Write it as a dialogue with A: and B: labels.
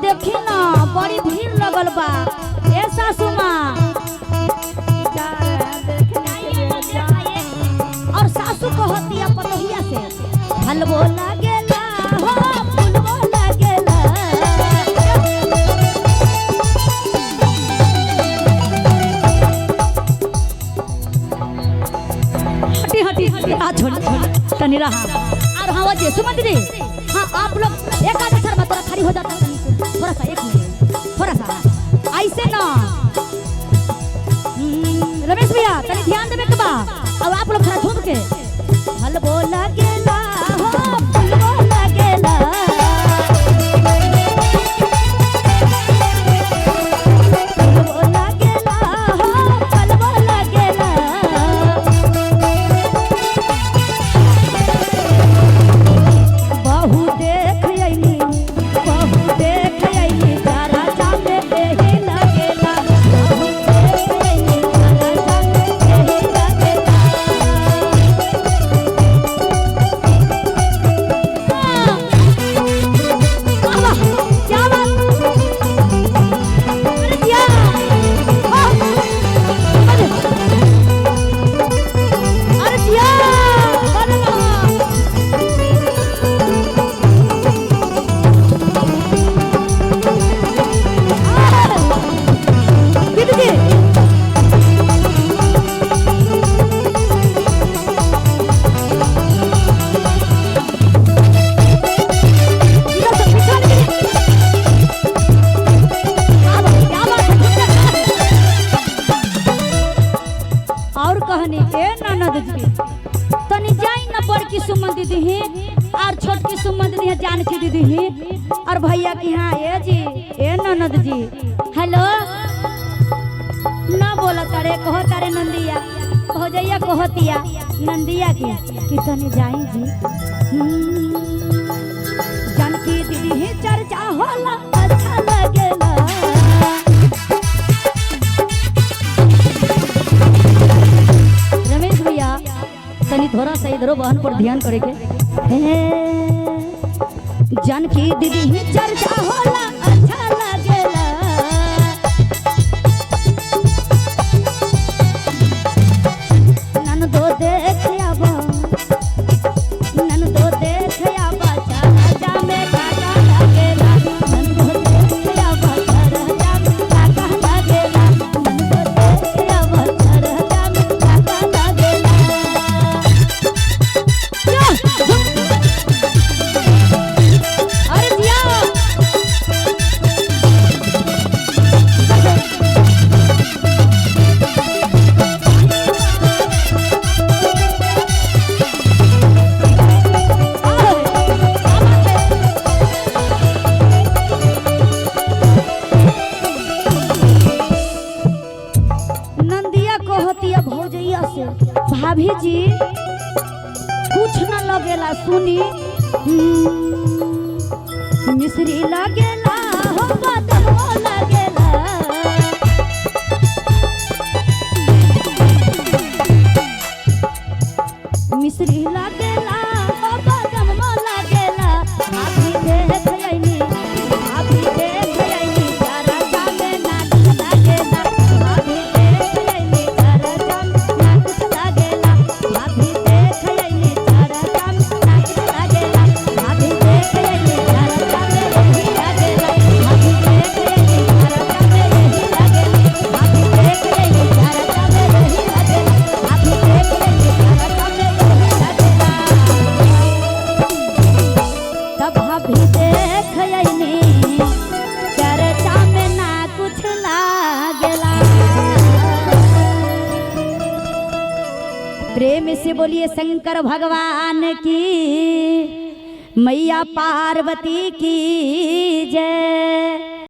A: देखी ना बड़ी भीड़ लगल बा। ए सासू माँ और सासू कहती है पतोहिया से हलवो लागेला हो फुलवो लागेला। हटी हटी हटी आ छोड़ तनी रहा और हाँ वजह सुमन दीदी हाँ आप लोग एक आध सर थोड़ा खड़ी हो जाता थोड़ा सा एक मिनट थोड़ा सा ऐसे ना रमेश भैया तनी ध्यान देवे के बा। अब आप लोग थोड़ा झूम के हलवो लागेला हो फुलवो लागेला। फुलवो लागेला हो फुलवो लागेला। बहु देख आईली तारा जामे एही लागेला। बहु देख आईली तारा जामे एही लागेला। वाह क्या बात अरे दिया अरे दिया अरे और कहनी ए ननद जी तनी जाई न बड़की सुमन दीदी ही और छोटकी सुमन दीदी है जानकी दीदी ही और भैया की हाँ ए जी ए ननद जी हेलो ना बोला तारे कहो तारे नंदिया कहो जइया कहतिया नंदिया की कि तनी जाई जी जानकी दीदी ही चर्चा होला अच्छा लगेला। रमेश भैया तनी थोड़ा सा इधरो बहन पर ध्यान करे के जानकी दीदी ही चर्चा होला अच्छा लगेला। नन दो देख आबा चारा जामे काका लागेला। नन दो देख आबा चारा जामे काका लागेला। नन दो देख आबा चारा जामे काका लागेला। अरे दिया नंदिया कहती है भौजैया से भाभी जी कुछ न लगेला सुनी मिश्री लगेला हो बदहो लगेला। प्रेम से बोलिए शंकर भगवान की, मैया पार्वती की